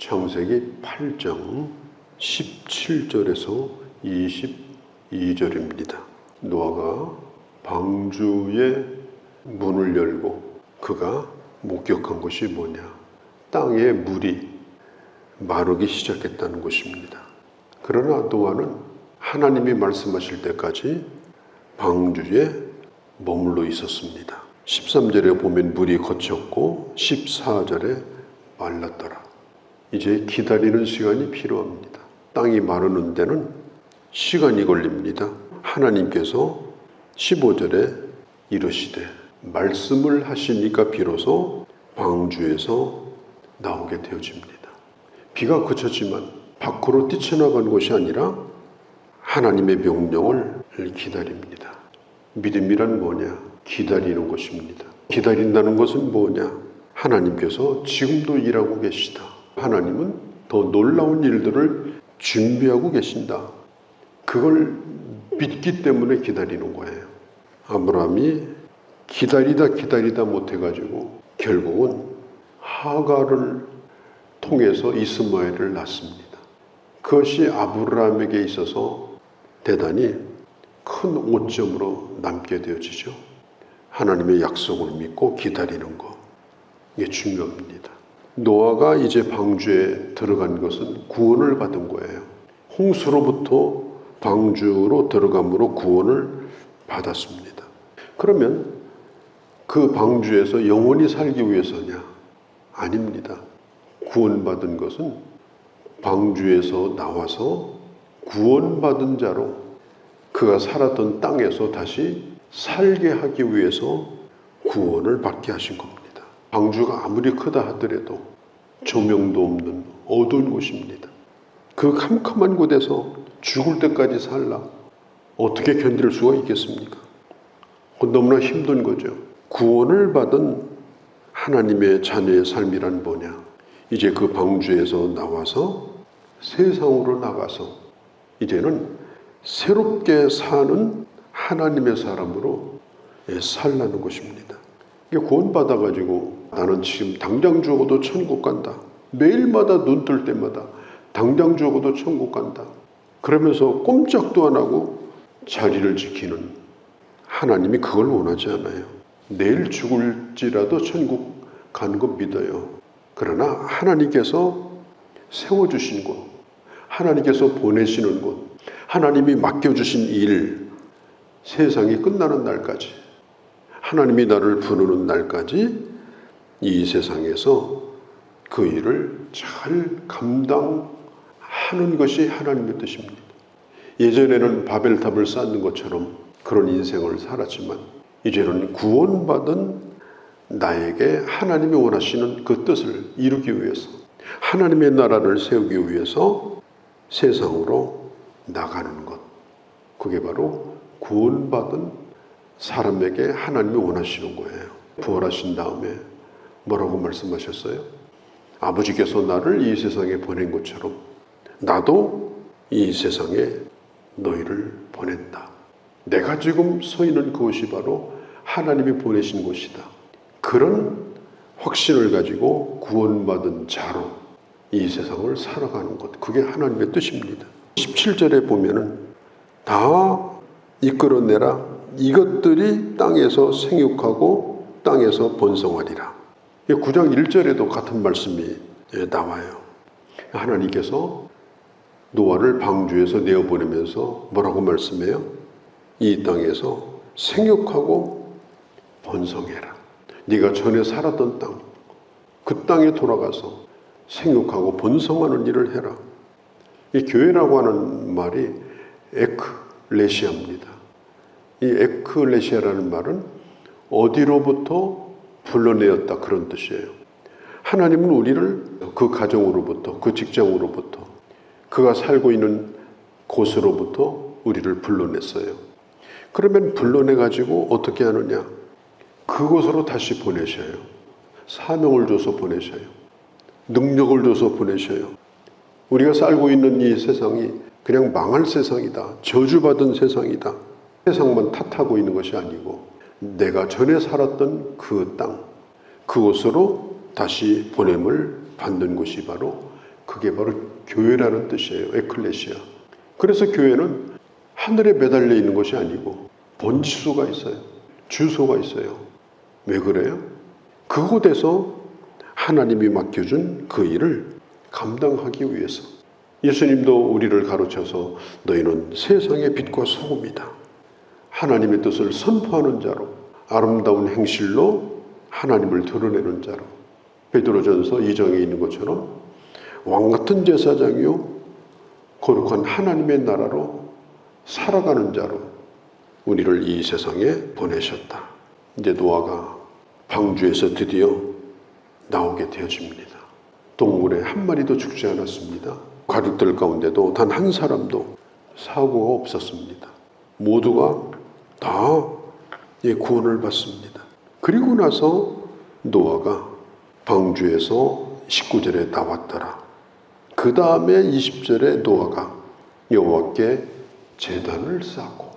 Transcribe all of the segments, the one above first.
창세기 8장 17절에서 22절입니다. 노아가 방주의 문을 열고 그가 목격한 것이 뭐냐? 땅에 물이 마르기 시작했다는 것입니다. 그러나 노아는 하나님이 말씀하실 때까지 방주에 머물러 있었습니다. 13절에 보면 물이 거쳤고 14절에 말랐더라. 이제 기다리는 시간이 필요합니다. 땅이 마르는 데는 시간이 걸립니다. 하나님께서 15절에 이르시되 말씀을 하시니까 비로소 방주에서 나오게 되어집니다. 비가 그쳤지만 밖으로 뛰쳐나간 것이 아니라 하나님의 명령을 기다립니다. 믿음이란 뭐냐? 기다리는 것입니다. 기다린다는 것은 뭐냐? 하나님께서 지금도 일하고 계시다. 하나님은 더 놀라운 일들을 준비하고 계신다. 그걸 믿기 때문에 기다리는 거예요. 아브라함이 기다리다 못해가지고 결국은 하갈을 통해서 이스마엘을 낳습니다. 그것이 아브라함에게 있어서 대단히 큰 오점으로 남게 되어지죠. 하나님의 약속을 믿고 기다리는 것, 이게 중요합니다. 노아가 이제 방주에 들어간 것은 구원을 받은 거예요. 홍수로부터 방주로 들어감으로 구원을 받았습니다. 그러면 그 방주에서 영원히 살기 위해서냐? 아닙니다. 구원받은 것은 방주에서 나와서 구원받은 자로 그가 살았던 땅에서 다시 살게 하기 위해서 구원을 받게 하신 겁니다. 방주가 아무리 크다 하더라도 조명도 없는 어두운 곳입니다. 그 캄캄한 곳에서 죽을 때까지 살라 어떻게 견딜 수가 있겠습니까? 너무나 힘든 거죠. 구원을 받은 하나님의 자녀의 삶이란 뭐냐? 이제 그 방주에서 나와서 세상으로 나가서 이제는 새롭게 사는 하나님의 사람으로 살라는 것입니다. 구원받아가지고 나는 지금 당장 죽어도 천국 간다. 매일마다 눈 뜰 때마다 당장 죽어도 천국 간다. 그러면서 꼼짝도 안 하고 자리를 지키는 하나님이 그걸 원하지 않아요. 내일 죽을지라도 천국 가는 거 믿어요. 그러나 하나님께서 세워주신 곳, 하나님께서 보내시는 곳, 하나님이 맡겨주신 일, 세상이 끝나는 날까지, 하나님이 나를 부르는 날까지 이 세상에서 그 일을 잘 감당하는 것이 하나님의 뜻입니다. 예전에는 바벨탑을 쌓는 것처럼 그런 인생을 살았지만 이제는 구원받은 나에게 하나님이 원하시는 그 뜻을 이루기 위해서 하나님의 나라를 세우기 위해서 세상으로 나가는 것, 그게 바로 구원받은 사람에게 하나님이 원하시는 거예요. 부활하신 다음에 뭐라고 말씀하셨어요? 아버지께서 나를 이 세상에 보낸 것처럼 나도 이 세상에 너희를 보낸다. 내가 지금 서 있는 그곳이 바로 하나님이 보내신 곳이다. 그런 확신을 가지고 구원받은 자로 이 세상을 살아가는 것, 그게 하나님의 뜻입니다. 17절에 보면은 다 이끌어내라. 이것들이 땅에서 생육하고 땅에서 번성하리라. 9장 1절에도 같은 말씀이 나와요. 하나님께서 노아를 방주에서 내어보내면서 뭐라고 말씀해요? 이 땅에서 생육하고 번성해라. 네가 전에 살았던 땅, 그 땅에 돌아가서 생육하고 번성하는 일을 해라. 이 교회라고 하는 말이 에클레시아입니다. 이 에클레시아라는 말은 어디로부터 불러내었다, 그런 뜻이에요. 하나님은 우리를 그 가정으로부터, 그 직장으로부터, 그가 살고 있는 곳으로부터 우리를 불러냈어요. 그러면 불러내가지고 어떻게 하느냐? 그곳으로 다시 보내셔요. 사명을 줘서 보내셔요. 능력을 줘서 보내셔요. 우리가 살고 있는 이 세상이 그냥 망할 세상이다, 저주받은 세상이다, 세상만 탓하고 있는 것이 아니고 내가 전에 살았던 그 땅, 그곳으로 다시 보냄을 받는 곳이 바로 그게 바로 교회라는 뜻이에요. 에클레시아. 그래서 교회는 하늘에 매달려 있는 것이 아니고 번지수가 있어요. 주소가 있어요. 왜 그래요? 그곳에서 하나님이 맡겨준 그 일을 감당하기 위해서. 예수님도 우리를 가르쳐서 너희는 세상의 빛과 소금이다. 하나님의 뜻을 선포하는 자로, 아름다운 행실로 하나님을 드러내는 자로, 베드로전서 2장에 있는 것처럼 왕같은 제사장이요 거룩한 하나님의 나라로 살아가는 자로 우리를 이 세상에 보내셨다. 이제 노아가 방주에서 드디어 나오게 되어집니다. 동물의 한 마리도 죽지 않았습니다. 가족들 가운데도 단 한 사람도 사고가 없었습니다. 모두가 다 구원을 받습니다. 그리고 나서 노아가 방주에서 19절에 나왔더라. 그 다음에 20절에 노아가 여호와께 제단을 쌓고,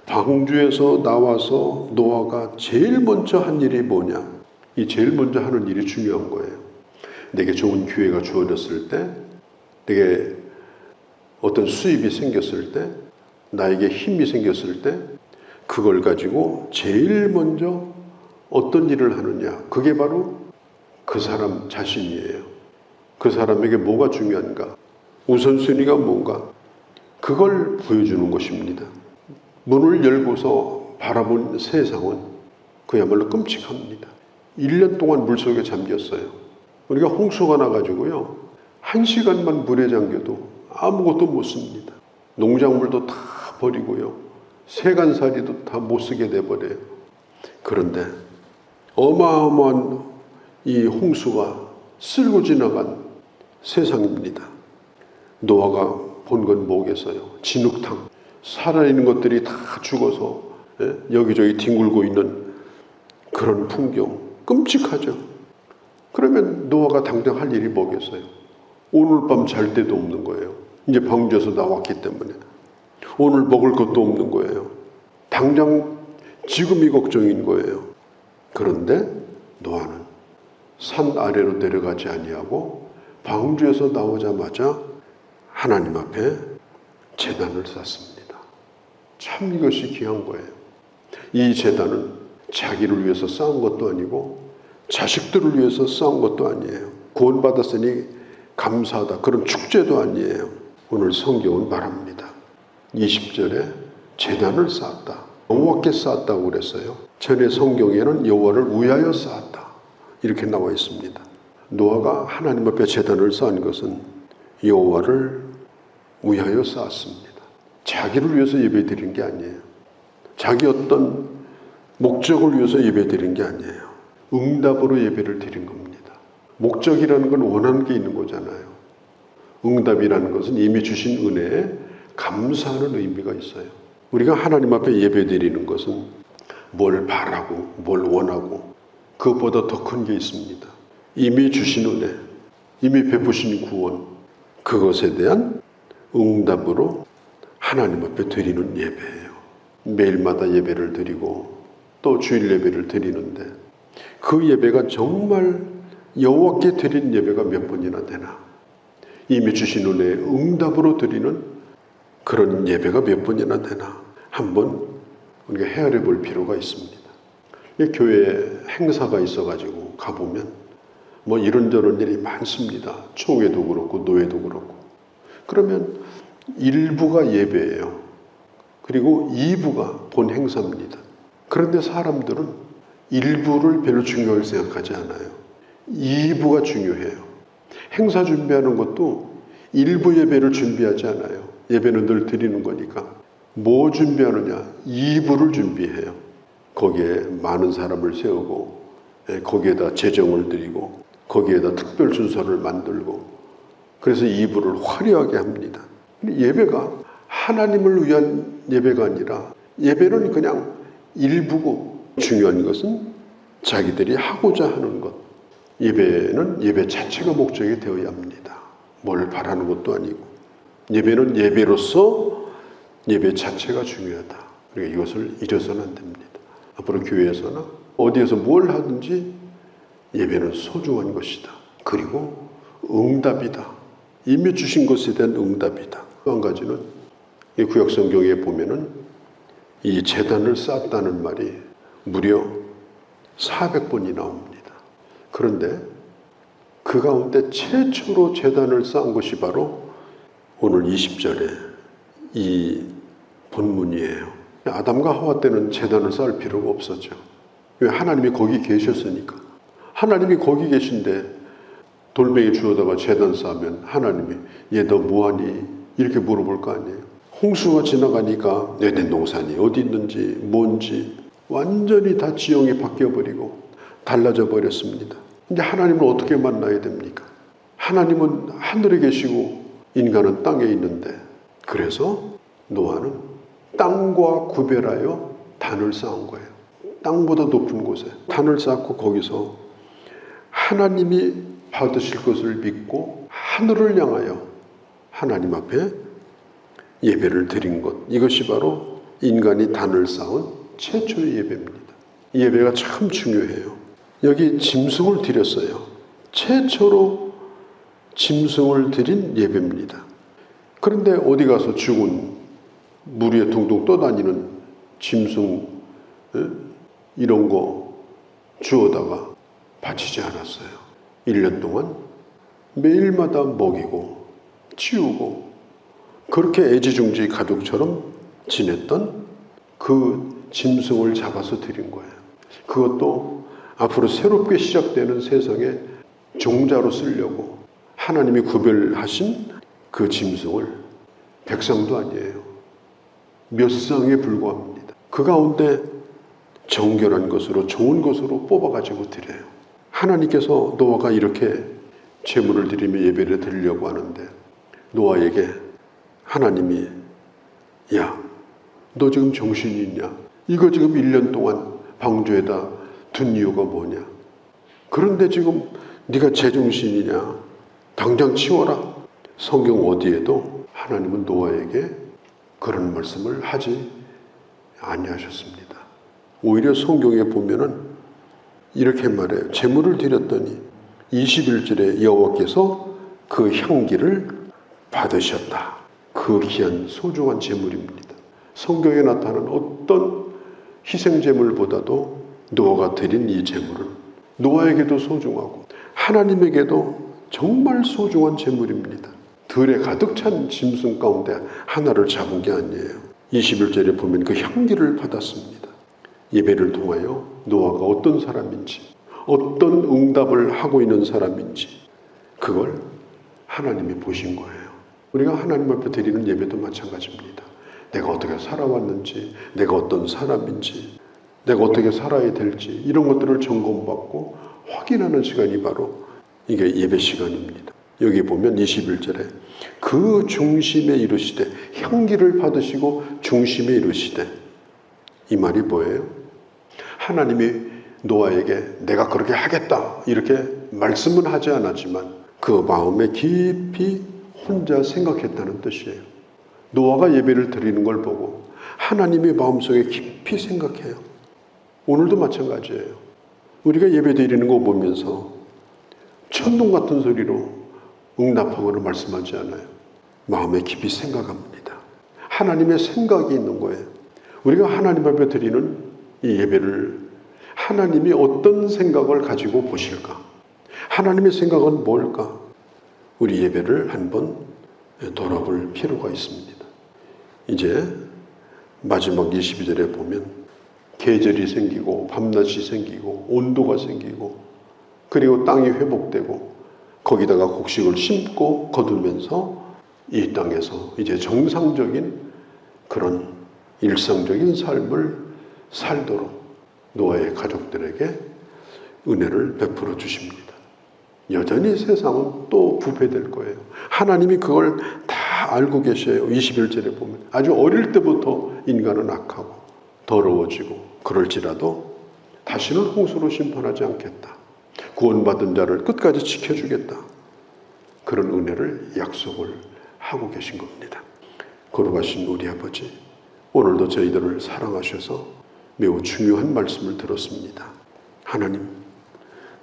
방주에서 나와서 노아가 제일 먼저 한 일이 뭐냐? 이 제일 먼저 하는 일이 중요한 거예요. 내게 좋은 기회가 주어졌을 때, 내게 어떤 수입이 생겼을 때, 나에게 힘이 생겼을 때, 그걸 가지고 제일 먼저 어떤 일을 하느냐? 그게 바로 그 사람 자신이에요. 그 사람에게 뭐가 중요한가? 우선순위가 뭔가? 그걸 보여주는 것입니다. 문을 열고서 바라본 세상은 그야말로 끔찍합니다. 1년 동안 물속에 잠겼어요. 우리가 홍수가 나가지고요, 1시간만 물에 잠겨도 아무것도 못 씁니다. 농작물도 다 버리고요, 세간살이도 다 못 쓰게 돼버려요. 그런데 어마어마한 이 홍수가 쓸고 지나간 세상입니다. 노아가 본 건 뭐겠어요? 진흙탕. 살아있는 것들이 다 죽어서 여기저기 뒹굴고 있는 그런 풍경. 끔찍하죠. 그러면 노아가 당장 할 일이 뭐겠어요? 오늘 밤 잘 데도 없는 거예요. 이제 방주에서 나왔기 때문에. 오늘 먹을 것도 없는 거예요. 당장 지금이 걱정인 거예요. 그런데 노아는 산 아래로 내려가지 아니하고 방주에서 나오자마자 하나님 앞에 제단을 쌓습니다. 참 이것이 귀한 거예요. 이 제단은 자기를 위해서 쌓은 것도 아니고 자식들을 위해서 쌓은 것도 아니에요. 구원받았으니 감사하다, 그런 축제도 아니에요. 오늘 성경은 말합니다. 20절에 제단을 쌓았다. 여호와께 쌓았다고 그랬어요. 전에 성경에는 여호와를 위하여 쌓았다 이렇게 나와 있습니다. 노아가 하나님 앞에 제단을 쌓은 것은 여호와를 위하여 쌓았습니다. 자기를 위해서 예배드린 게 아니에요. 자기 어떤 목적을 위해서 예배드린 게 아니에요. 응답으로 예배를 드린 겁니다. 목적이라는 건 원하는 게 있는 거잖아요. 응답이라는 것은 이미 주신 은혜에 감사하는 의미가 있어요. 우리가 하나님 앞에 예배드리는 것은 뭘 바라고 뭘 원하고 그것보다 더 큰 게 있습니다. 이미 주신 은혜, 이미 베푸신 구원, 그것에 대한 응답으로 하나님 앞에 드리는 예배예요. 매일마다 예배를 드리고 또 주일 예배를 드리는데 그 예배가 정말 여호와께 드린 예배가 몇 번이나 되나? 이미 주신 은혜에 응답으로 드리는 그런 예배가 몇 번이나 되나? 한번 우리가 헤아려 볼 필요가 있습니다. 교회에 행사가 있어가지고 가보면 뭐 이런저런 일이 많습니다. 총회도 그렇고 노회도 그렇고. 그러면 1부가 예배예요. 그리고 2부가 본 행사입니다. 그런데 사람들은 1부를 별로 중요하게 생각하지 않아요. 2부가 중요해요. 행사 준비하는 것도 1부 예배를 준비하지 않아요. 예배는 늘 드리는 거니까. 뭐 준비하느냐? 2부를 준비해요. 거기에 많은 사람을 세우고 거기에다 재정을 드리고 거기에다 특별 순서를 만들고 그래서 2부를 화려하게 합니다. 예배가 하나님을 위한 예배가 아니라 예배는 그냥 일부고 중요한 것은 자기들이 하고자 하는 것. 예배는 예배 자체가 목적이 되어야 합니다. 뭘 바라는 것도 아니고 예배는 예배로서 예배 자체가 중요하다. 그러니까 이것을 잊어서는 안 됩니다. 앞으로 교회에서나 어디에서 뭘 하든지 예배는 소중한 것이다. 그리고 응답이다. 이미 주신 것에 대한 응답이다. 또 한 가지는 이 구약 성경에 보면은 이 제단을 쌓았다는 말이 무려 400번이 나옵니다. 그런데 그 가운데 최초로 제단을 쌓은 것이 바로 오늘 20절에 이 본문이에요. 아담과 하와 때는 제단을 쌓을 필요가 없었죠. 왜? 하나님이 거기 계셨으니까. 하나님이 거기 계신데 돌멩이 주워다가 제단 쌓으면 하나님이 얘 너 뭐하니? 이렇게 물어볼 거 아니에요. 홍수가 지나가니까 에덴 동산이 어디 있는지 뭔지 완전히 다 지형이 바뀌어버리고 달라져 버렸습니다. 이제 하나님을 어떻게 만나야 됩니까? 하나님은 하늘에 계시고 인간은 땅에 있는데, 그래서 노아는 땅과 구별하여 단을 쌓은 거예요. 땅보다 높은 곳에 단을 쌓고 거기서 하나님이 받으실 것을 믿고 하늘을 향하여 하나님 앞에 예배를 드린 것, 이것이 바로 인간이 단을 쌓은 최초의 예배입니다. 이 예배가 참 중요해요. 여기 짐승을 드렸어요. 최초로 짐승을 드린 예배입니다. 그런데 어디 가서 죽은 물 위에 둥둥 떠다니는 짐승 이런 거 주워다가 바치지 않았어요. 1년 동안 매일마다 먹이고 치우고 그렇게 애지중지 가족처럼 지냈던 그 짐승을 잡아서 드린 거예요. 그것도 앞으로 새롭게 시작되는 세상에 종자로 쓰려고 하나님이 구별하신 그 짐승을 백상도 아니에요. 몇 쌍에 불과합니다. 그 가운데 정결한 것으로 좋은 것으로 뽑아가지고 드려요. 하나님께서 노아가 이렇게 제물을 드리며 예배를 드리려고 하는데 노아에게 하나님이 야, 너 지금 정신이 있냐? 이거 지금 1년 동안 방주에다 둔 이유가 뭐냐? 그런데 지금 네가 제정신이냐? 당장 치워라. 성경 어디에도 하나님은 노아에게 그런 말씀을 하지 아니하셨습니다. 오히려 성경에 보면은 이렇게 말해요. 제물을 드렸더니 21절에 여호와께서 그 향기를 받으셨다. 그 귀한 소중한 제물입니다. 성경에 나타나는 어떤 희생제물보다도 노아가 드린 이 제물은 노아에게도 소중하고 하나님에게도 정말 소중한 제물입니다. 들에 가득 찬 짐승 가운데 하나를 잡은 게 아니에요. 21절에 보면 그 향기를 받았습니다. 예배를 통하여 노아가 어떤 사람인지, 어떤 응답을 하고 있는 사람인지 그걸 하나님이 보신 거예요. 우리가 하나님 앞에 드리는 예배도 마찬가지입니다. 내가 어떻게 살아왔는지, 내가 어떤 사람인지, 내가 어떻게 살아야 될지 이런 것들을 점검받고 확인하는 시간이 바로 이게 예배 시간입니다. 여기 보면 21절에 그 중심에 이르시되 향기를 받으시고 중심에 이르시되 이 말이 뭐예요? 하나님이 노아에게 내가 그렇게 하겠다 이렇게 말씀은 하지 않았지만 그 마음에 깊이 혼자 생각했다는 뜻이에요. 노아가 예배를 드리는 걸 보고 하나님의 마음속에 깊이 생각해요. 오늘도 마찬가지예요. 우리가 예배 드리는 거 보면서 천둥 같은 소리로 응답하거나 말씀하지 않아요. 마음에 깊이 생각합니다. 하나님의 생각이 있는 거예요. 우리가 하나님 앞에 드리는 이 예배를 하나님이 어떤 생각을 가지고 보실까? 하나님의 생각은 뭘까? 우리 예배를 한번 돌아볼 필요가 있습니다. 이제 마지막 22절에 보면 계절이 생기고 밤낮이 생기고 온도가 생기고 그리고 땅이 회복되고 거기다가 곡식을 심고 거두면서 이 땅에서 이제 정상적인 그런 일상적인 삶을 살도록 노아의 가족들에게 은혜를 베풀어 주십니다. 여전히 세상은 또 부패될 거예요. 하나님이 그걸 다 알고 계셔요. 21절에 보면 아주 어릴 때부터 인간은 악하고 더러워지고 그럴지라도 다시는 홍수로 심판하지 않겠다. 구원받은 자를 끝까지 지켜주겠다. 그런 은혜를 약속을 하고 계신 겁니다. 거룩하신 우리 아버지, 오늘도 저희들을 사랑하셔서 매우 중요한 말씀을 들었습니다. 하나님,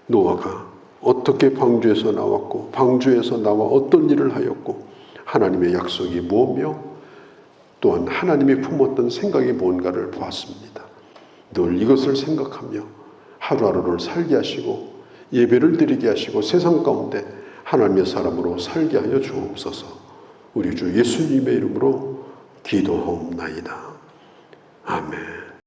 노아가 어떻게 방주에서 나왔고 방주에서 나와 어떤 일을 하였고 하나님의 약속이 뭐며 또한 하나님이 품었던 생각이 뭔가를 보았습니다. 늘 이것을 생각하며 하루하루를 살게 하시고 예배를 드리게 하시고 세상 가운데 하나님의 사람으로 살게 하여 주옵소서. 우리 주 예수님의 이름으로 기도하옵나이다. 아멘.